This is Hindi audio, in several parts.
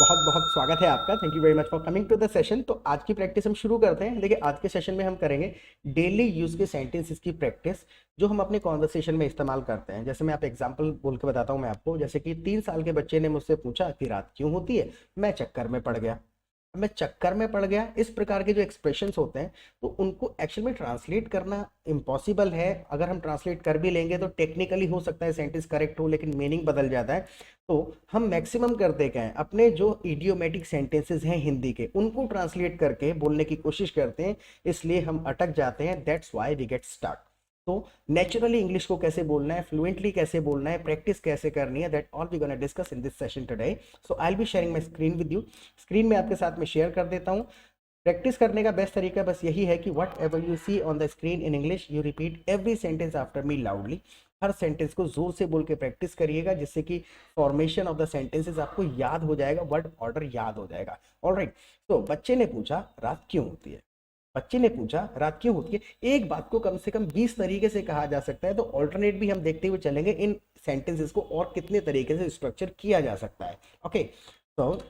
बहुत बहुत स्वागत है आपका। Thank you very much for coming to the session. तो आज की प्रैक्टिस हम शुरू करते हैं। देखिए, आज के सेशन में हम करेंगे डेली यूज के सेंटेंसेस की प्रैक्टिस जो हम अपने कॉन्वर्सेशन में इस्तेमाल करते हैं। जैसे मैं आप एग्जांपल बोल के बताता हूँ मैं आपको। जैसे कि 3 साल के बच्चे ने मुझसे पूछा कि रात क्यों होती है, मैं चक्कर में पड़ गया। मैं चक्कर में पड़ गया, इस प्रकार के जो एक्सप्रेशंस होते हैं तो उनको एक्चुअल में ट्रांसलेट करना इम्पॉसिबल है। अगर हम ट्रांसलेट कर भी लेंगे तो टेक्निकली हो सकता है सेंटेंस करेक्ट हो, लेकिन मीनिंग बदल जाता है। तो हम मैक्सिमम करते क्या है, अपने जो इडियोमेटिक सेंटेंसेस हैं हिंदी के, उनको ट्रांसलेट करके बोलने की कोशिश करते हैं, इसलिए हम अटक जाते हैं। That's why we get stuck. तो नेचुरली इंग्लिश को कैसे बोलना है, फ्लुएंटली कैसे बोलना है, प्रैक्टिस कैसे करनी है, that all we gonna discuss in this session today. So I will be sharing my screen with you. Screen में आपके साथ में शेयर कर देता हूँ। प्रैक्टिस करने का बेस्ट तरीका बस यही है कि whatever you see on the screen in English, you repeat every sentence after me loudly. हर सेंटेंस को जोर से बोल के प्रैक्टिस करिएगा, जिससे कि फॉर्मेशन ऑफ द सेंटेंसेस आपको याद हो जाएगा, वर्ड ऑर्डर याद हो जाएगा। ऑलराइट। तो बच्चे ने पूछा रात क्यों होती है। बच्चे ने पूछा रात क्यों होती है। एक बात को कम से कम 20 तरीके से कहा जा सकता है, तो ऑल्टरनेट भी हम देखते हुए चलेंगे इन सेंटेंसेस को और कितने तरीके से स्ट्रक्चर किया जा सकता है। ओके। तो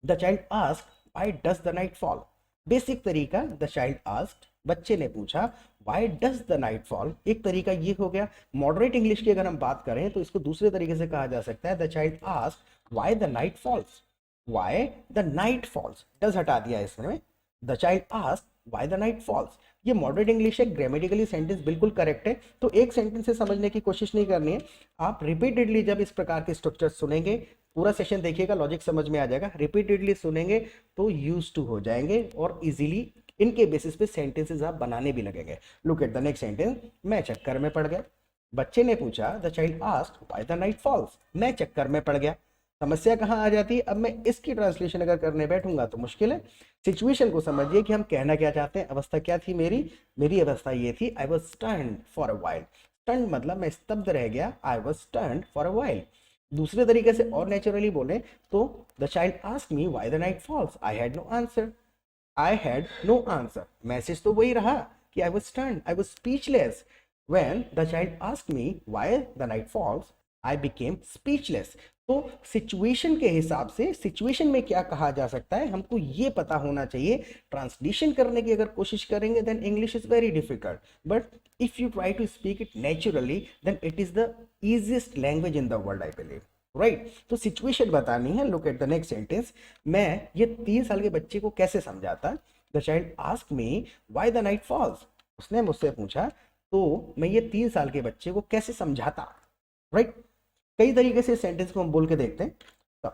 the child asked why does the night fall. Basic तरीका, द चाइल्ड आस्क्ड, बच्चे ने पूछा why does the night fall. एक तरीका ये हो गया। मॉडरेट इंग्लिश की अगर हम बात करें तो इसको दूसरे तरीके से कहा जा सकता है, the child asked why the night falls. Why the night falls, does हटा दिया इसमें। The child asked why the night falls. ये मॉडरेट इंग्लिश है, ग्रामेटिकली सेंटेंस बिल्कुल करेक्ट है। तो एक सेंटेंस से समझने की कोशिश नहीं करनी है। आप रिपीटेडली जब इस प्रकार के स्ट्रक्चर सुनेंगे, पूरा सेशन देखिएगा, लॉजिक समझ में आ जाएगा। रिपीटेडली सुनेंगे तो यूज टू हो जाएंगे और इजीली इनके बेसिस पे सेंटेंसेस आप बनाने भी लगेंगे। Look at the next sentence. मैं चक्कर में पड़ गया। बच्चे ने पूछा, the child asked why the night falls. मैं चक्कर में पड़ गया। समस्या कहाँ आ जाती है, अब मैं इसकी ट्रांसलेशन अगर करने बैठूंगा तो मुश्किल है। सिचुएशन को समझिए कि हम कहना क्या चाहते हैं। अवस्था क्या थी मेरी, मेरी अवस्था ये थी, I was stunned for a while. Stunned मतलब मैं स्तब्ध रह गया, I was stunned for a while. दूसरे तरीके से और नेचुरली बोले तो the child asked me why the night falls, I had no answer. I had no answer, message तो वही रहा कि I was stunned, I was speechless. When the child asked me why the night falls, I became speechless. तो सिचुएशन के हिसाब से सिचुएशन में क्या कहा जा सकता है हमको ये पता होना चाहिए। ट्रांसलेशन करने की अगर कोशिश करेंगे then English is very difficult, but if you try to speak it naturally then it is the easiest language in the world, I believe. Right. तो सिचुएशन बतानी है। Look at the next sentence. मैं ये 3 साल के बच्चे को कैसे समझाता। The child asked me why the night falls. उसने मुझसे पूछा तो मैं ये 3 साल के बच्चे को कैसे समझाता। राइट। कई तरीके से सेंटेंस को हम बोल के देखते हैं।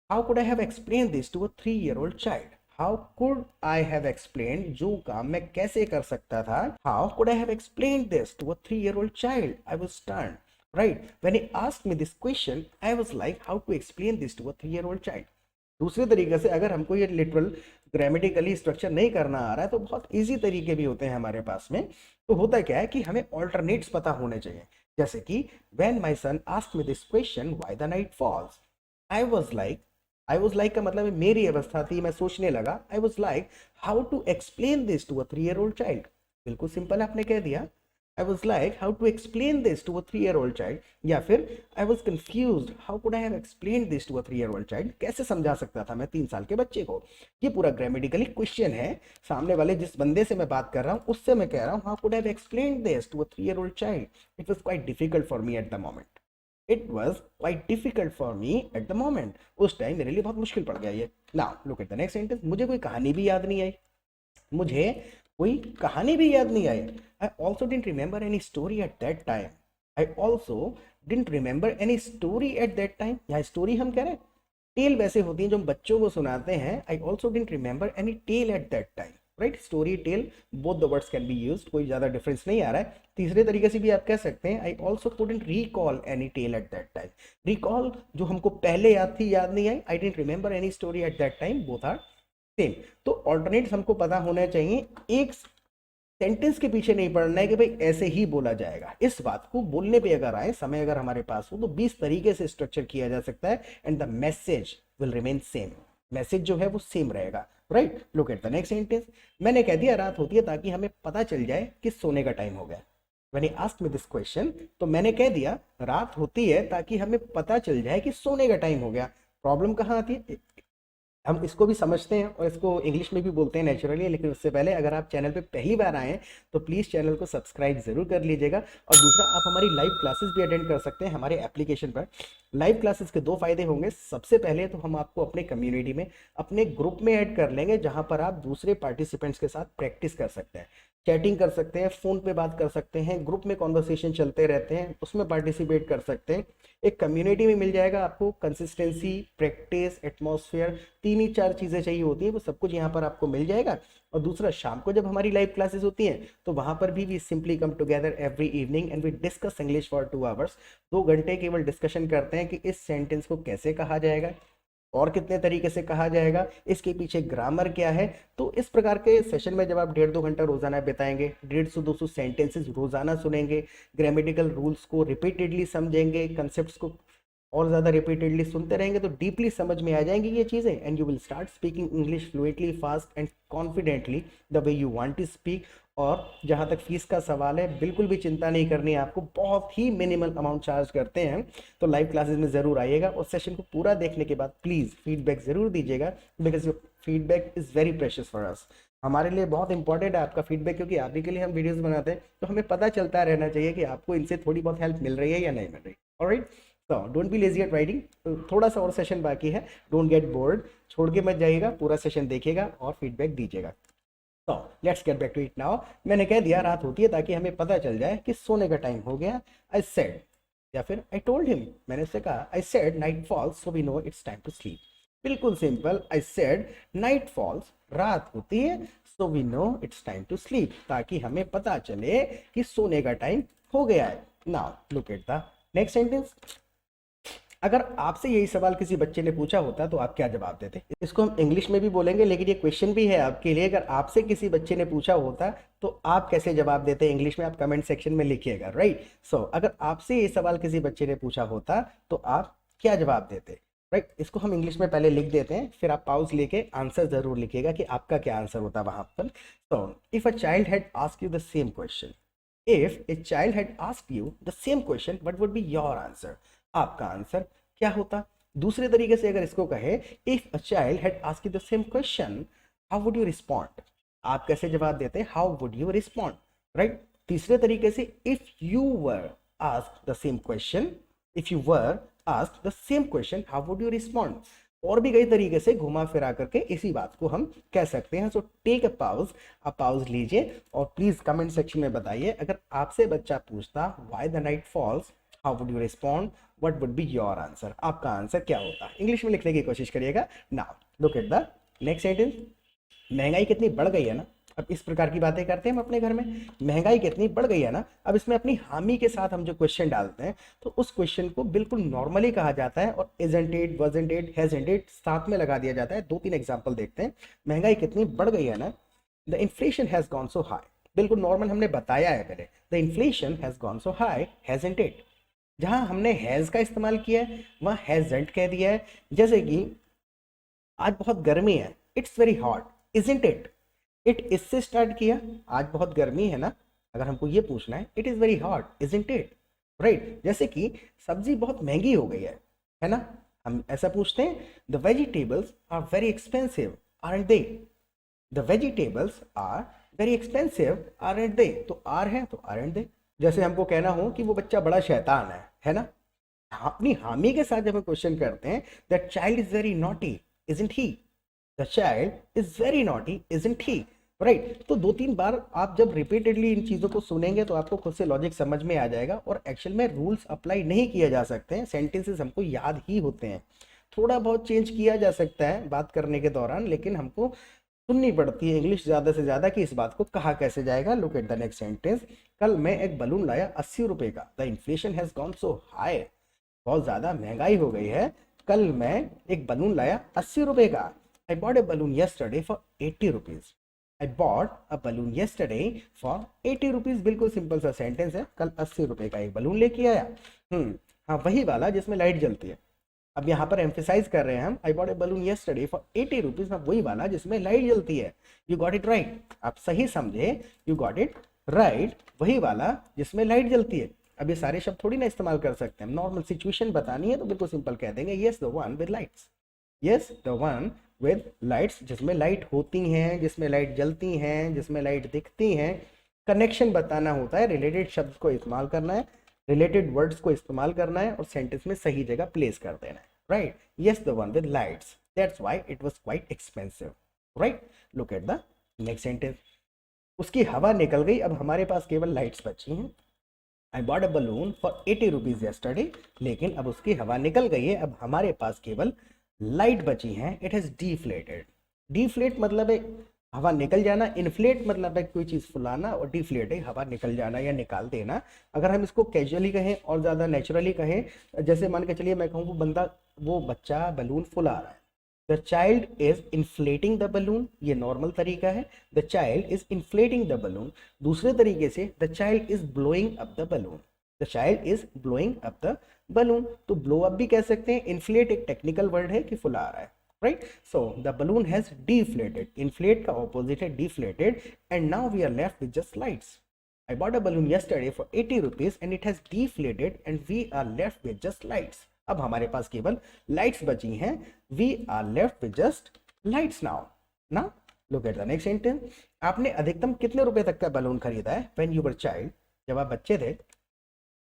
How could I have explain this to a 3 year old child. How could I have explain, जो काम मैं कैसे कर सकता था। How could I have explain this to a 3 year old child, I was stunned. Right. When he asked me this question, I was like, how to explain this to a 3 year old child. दूसरे तरीके से अगर हमको ये लिटरल ग्रामेटिकली स्ट्रक्चर नहीं करना आ रहा है तो बहुत इजी तरीके भी होते हैं हमारे पास में। तो होता क्या है कि हमें ऑल्टरनेट्स पता होने चाहिए। जैसे कि when my son asked me this question why the night falls, I was like, I was like का मतलब मेरी अवस्था थी, मैं सोचने लगा, I was like how to explain this to a 3 year old child. बिल्कुल सिंपल आपने कह दिया। I was like, how to explain this to a 3 year old child, या फिर I was confused, how could I have explained this to a 3 year old child, कैसे समझा सकता था मैं 3 साल के बच्चे को। ये पूरा ग्रामेटिकली क्वेश्चन है। सामने वाले जिस बंदे से मैं बात कर रहा हूँ उससे मैं कह रहा हूँ, how could I have explained this to a 3 year old child, it was quite difficult for me at the moment, it was quite difficult for me at the moment, उस टाइम मेरे लिए बहुत मुश्किल पड़ गया ये। Now look at the next sentence। मुझे कोई कहानी भी याद नहीं आई। मुझे कोई कहानी भी याद नहीं आई। I also didn't remember any story at that time. I also didn't remember any story at that time. यहाँ स्टोरी हम कह रहे हैं, टेल वैसे होती हैं जो हम बच्चों को सुनाते हैं। I also didn't remember any tale at that time. Right. Story tale both the words can be used, कोई ज्यादा डिफरेंस नहीं आ रहा है। तीसरे तरीके से भी आप कह सकते हैं, I also couldn't recall any tale at that time. Recall जो हमको पहले याद थी, याद नहीं आई। I didn't remember any story at that time, both are same. तो ऑल्टरनेट्स हमको पता होने चाहिए। एक सेंटेंस के पीछे नहीं पड़ना है कि भाई ऐसे ही बोला जाएगा। इस बात को बोलने पे अगर आए, समय अगर हमारे पास हो, तो 20 तरीके से स्ट्रक्चर किया जा सकता है and the message will remain same. Message जो है वो सेम रहेगा। Right. Look at the next sentence. मैंने कह दिया रात होती है ताकि हमें पता चल जाए कि सोने का टाइम हो गया। When he asked me this question, तो मैंने कह दिया रात होती है ताकि हमें पता चल जाए कि सोने का टाइम हो गया। प्रॉब्लम कहाँ आती है, हम इसको भी समझते हैं और इसको इंग्लिश में भी बोलते हैं नेचुरली, लेकिन उससे पहले अगर आप चैनल पे पहली बार आए हैं तो प्लीज़ चैनल को सब्सक्राइब ज़रूर कर लीजिएगा। और दूसरा, आप हमारी लाइव क्लासेस भी अटेंड कर सकते हैं हमारे एप्लीकेशन पर। लाइव क्लासेस के दो फायदे होंगे। सबसे पहले तो हम आपको अपने कम्युनिटी में, अपने ग्रुप में ऐड कर लेंगे, जहाँ पर आप दूसरे पार्टिसिपेंट्स के साथ प्रैक्टिस कर सकते हैं, चैटिंग कर सकते हैं, फ़ोन पे बात कर सकते हैं, ग्रुप में कॉन्वर्सेशन चलते रहते हैं, उसमें पार्टिसिपेट कर सकते हैं। एक कम्युनिटी में मिल जाएगा आपको कंसिस्टेंसी, प्रैक्टिस, एटमॉस्फेयर, तीन ही चार चीज़ें चाहिए होती हैं, वो सब कुछ यहाँ पर आपको मिल जाएगा। और दूसरा, शाम को जब हमारी लाइव क्लासेस होती हैं तो वहाँ पर भी we simply come together every evening and we discuss English for 2 hours. 2 घंटे केवल डिस्कशन करते हैं कि इस सेंटेंस को कैसे कहा जाएगा और कितने तरीके से कहा जाएगा, इसके पीछे ग्रामर क्या है। तो इस प्रकार के सेशन में जब आप 1.5-2 घंटा रोजाना बिताएंगे, 150-200 सेंटेंसेस रोजाना सुनेंगे, ग्रामेटिकल रूल्स को रिपीटेडली समझेंगे, कंसेप्ट्स को और ज़्यादा रिपीटेडली सुनते रहेंगे, तो डीपली समझ में आ जाएंगी ये चीज़ें, and you will start speaking English fluently, fast and confidently the way you want to speak. और जहाँ तक फीस का सवाल है, बिल्कुल भी चिंता नहीं करनी है आपको, बहुत ही मिनिमल अमाउंट चार्ज करते हैं। तो लाइव क्लासेस में ज़रूर आइएगा और सेशन को पूरा देखने के बाद प्लीज़ फीडबैक ज़रूर दीजिएगा, because your feedback is very precious for us. हमारे लिए बहुत इंपॉर्टेंट है आपका फीडबैक, क्योंकि आप ही के लिए हम वीडियोस बनाते हैं, तो हमें पता चलता रहना चाहिए कि आपको इनसे थोड़ी बहुत हेल्प मिल रही है या नहीं मिल रही। ऑलराइट, तो don't be lazy at writing. थोड़ा सा और सेशन बाकी है, डोंट गेट बोर्ड, छोड़ के मत जाइएगा, पूरा सेशन देखिएगा और फीडबैक दीजिएगा। तो let's get back to it now. मैंने कह दिया रात होती है ताकि हमें पता चल जाए कि सोने का टाइम हो गया। आई सेड, या फिर आई टोल्ड हिम, मैंने उससे कहा, I said night falls so we know it's time to sleep. बिल्कुल simple, I said night falls, रात होती है, so we know it's time to sleep, ताकि हमें पता चले कि सोने का टाइम हो गया है। Now look at the next sentence. अगर आपसे यही सवाल किसी बच्चे ने पूछा होता तो आप क्या जवाब देते? इसको हम इंग्लिश में भी बोलेंगे, लेकिन ये क्वेश्चन भी है आपके लिए। अगर आपसे किसी बच्चे ने पूछा होता तो आप कैसे जवाब देते इंग्लिश में? आप कमेंट सेक्शन में लिखिएगा, राइट। सो अगर आपसे ये सवाल किसी बच्चे ने पूछा होता तो आप क्या जवाब देते, राइट। इसको हम इंग्लिश में पहले लिख देते हैं, फिर आप पाउज लेके आंसर जरूर लिखिएगा कि आपका क्या आंसर होता वहां पर। So if a child had asked you the same question, if a child had asked you the same question, what would be your answer? आपका आंसर क्या होता? दूसरे तरीके से अगर इसको कहे, if a child had asked you the same question, how would you respond? आप कैसे जवाब देते? How would you respond, right. तीसरे तरीके से, if you were asked the same question, if you were asked the same question, how would you respond? और भी कई तरीके से घुमा फिरा करके इसी बात को हम कह सकते हैं। सो टेक अ पाउज, आप पाउज लीजिए और प्लीज कमेंट सेक्शन में बताइए, अगर आपसे बच्चा पूछता why the night falls, how would you respond, what would be your answer? आपका आंसर क्या होता? इंग्लिश में लिखने की कोशिश करिएगा। Now look at the next sentence. महंगाई कितनी बढ़ गई है ना। अब इस प्रकार की बातें करते हैं हम अपने घर में, महंगाई कितनी बढ़ गई है ना। अब इसमें अपनी हामी के साथ हम जो क्वेश्चन डालते हैं, तो उस क्वेश्चन को बिल्कुल नॉर्मली कहा जाता है और isn't it, wasn't it, hasn't it साथ में लगा दिया जाता है। 2-3 एग्जांपल देखते हैं। महंगाई कितनी बढ़ गई है ना। The inflation has gone so high, बिल्कुल नॉर्मल हमने बताया है पहले। The inflation has gone so high, hasn't it. जहां हमने हैज का इस्तेमाल किया है वहां हैजंट कह दिया है। जैसे कि आज बहुत गर्मी है, it's very hot, isn't it. It इससे स्टार्ट किया, आज बहुत गर्मी है ना। अगर हमको ये पूछना है, it is very hot, isn't it, right. जैसे कि सब्जी बहुत महंगी हो गई है ना। हम ऐसा पूछते हैं, the vegetables are very expensive, aren't they? The vegetables are very expensive, aren't they? तो आर है तो आरंट दे। जैसे हमको कहना हो कि वो बच्चा बड़ा शैतान है ना। अपनी हामी के साथ जब हम क्वेश्चन करते हैं, that child is very naughty, isn't he? The child is very naughty, isn't he, right. तो 2-3 बार आप जब रिपीटेडली इन चीज़ों को सुनेंगे तो आपको खुद से लॉजिक समझ में आ जाएगा। और एक्चुअल में रूल्स अप्लाई नहीं किए जा सकते हैं, सेंटेंसेस हमको याद ही होते हैं। थोड़ा बहुत चेंज किया जा सकता है बात करने के दौरान, लेकिन हमको सुननी पड़ती है इंग्लिश ज़्यादा से ज़्यादा कि इस बात को कहा कैसे जाएगा। Look at the next sentence. कल मैं एक बलून लाया 80 रुपए का। The inflation has gone so high, बहुत ज़्यादा महंगाई हो गई है। कल मैं एक बलून लाया 80 रुपए का। I bought a balloon yesterday for 80 rupees. I bought a balloon yesterday for 80 rupees। बिल्कुल सिंपल सा सेंटेंस है। कल 80 रुपए का एक बलून लेके आया। हाँ, वही वाला जिसमें लाइट जलती है। अब यहाँ पर एम्फेसाइज कर रहे हैं हम, I bought A balloon yesterday for 80 rupees। अब वही वाला जिसमें लाइट जलती है। यू गॉट इट राइट, आप सही समझे, यू गॉट इट राइट, वही वाला जिसमें लाइट जलती है। अब ये सारे शब्द थोड़ी ना इस्तेमाल कर सकते हैं, नॉर्मल सिचुएशन बतानी है तो बिल्कुल सिंपल कह देंगे, yes the one with lights, yes the one with lights, जिसमें लाइट होती हैं, जिसमें लाइट जलती हैं, जिसमें लाइट दिखती हैं। कनेक्शन बताना होता है, रिलेटेड शब्द को इस्तेमाल करना है, रिलेटेड वर्ड्स को इस्तेमाल करना है और सेंटेंस में सही जगह प्लेस कर देना है, right. Yes, the one with lights, that's why it was quite expensive, right. Look at the next sentence. उसकी हवा निकल गई, अब हमारे पास केवल लाइट्स बची हैं। I bought a balloon for 80 rupees yesterday, लेकिन अब उसकी हवा निकल गई है, अब हमारे पास केवल लाइट बची हैं। It has deflated. डिफ्लेट मतलब है हवा निकल जाना, इन्फ्लेट मतलब है कोई चीज़ फुलाना, और डिफ्लेट है हवा निकल जाना या निकाल देना। अगर हम इसको कैजुअली कहें और ज़्यादा नेचुरली कहें, जैसे मान के चलिए मैं कहूँ वो बच्चा बलून फुला रहा है, the child is inflating the balloon, ये नॉर्मल तरीका है। The child is inflating the balloon. दूसरे तरीके से the child is blowing up the balloon, the child is blowing up the balloon. तो ब्लो अप भी कह सकते हैं। इन्फ्लेट एक टेक्निकल वर्ड है कि फुला रहा है, right? So the balloon has deflated. Inflate का opposite है deflated, and now we are left with just lights. I bought a balloon yesterday for 80 rupees and it has deflated and we are left with just lights. अब हमारे पास केवल lights बची हैं. We are left with just lights now. Now look at the next sentence. आपने अधिकतम कितने रुपए तक का बलून खरीदा है? When you were child, जब आप बच्चे थे।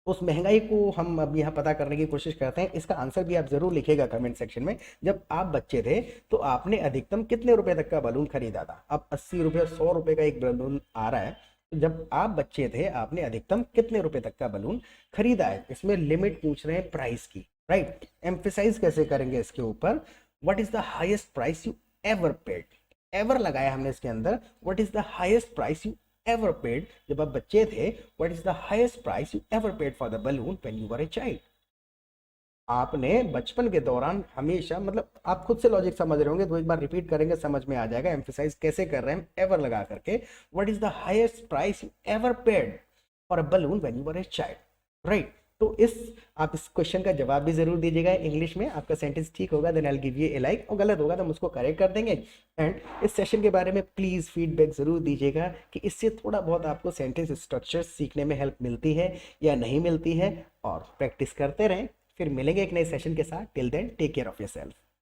उस महंगाई को हम अब यहाँ पता करने की कोशिश करते हैं। इसका आंसर भी आप जरूर लिखिएगा कमेंट सेक्शन में। जब आप बच्चे थे तो आपने अधिकतम कितने रुपए तक का बलून खरीदा था? अब 80 रुपये 100 रुपये का एक बलून आ रहा है, तो जब आप बच्चे थे आपने अधिकतम कितने रुपए तक का बलून खरीदा है? इसमें लिमिट पूछ रहे हैं प्राइस की, राइट। एम्फेसाइज कैसे करेंगे इसके ऊपर? What is the highest price you ever paid? Ever लगाया हमने इसके अंदर। What is the highest price you ever paid? जब आप बच्चे थे, what is the highest price you ever paid for the balloon when you were a child? आपने बचपन के दौरान हमेशा, मतलब आप खुद से लॉजिक समझ रहे होंगे तो एक बार रिपीट करेंगे समझ में आ जाएगा। एम्फेसाइज कैसे कर रहे हैं एवर लगा करके। What is the highest price you ever paid for a balloon when you were a child, right. तो आप इस क्वेश्चन का जवाब भी जरूर दीजिएगा इंग्लिश में। आपका सेंटेंस ठीक होगा then I will give you a like, और गलत होगा तो हम उसको करेक्ट कर देंगे। एंड इस सेशन के बारे में प्लीज़ फीडबैक ज़रूर दीजिएगा कि इससे थोड़ा बहुत आपको सेंटेंस स्ट्रक्चर सीखने में हेल्प मिलती है या नहीं मिलती है, और प्रैक्टिस करते रहें। फिर मिलेंगे एक नए सेशन के साथ। Till then take care of yourself.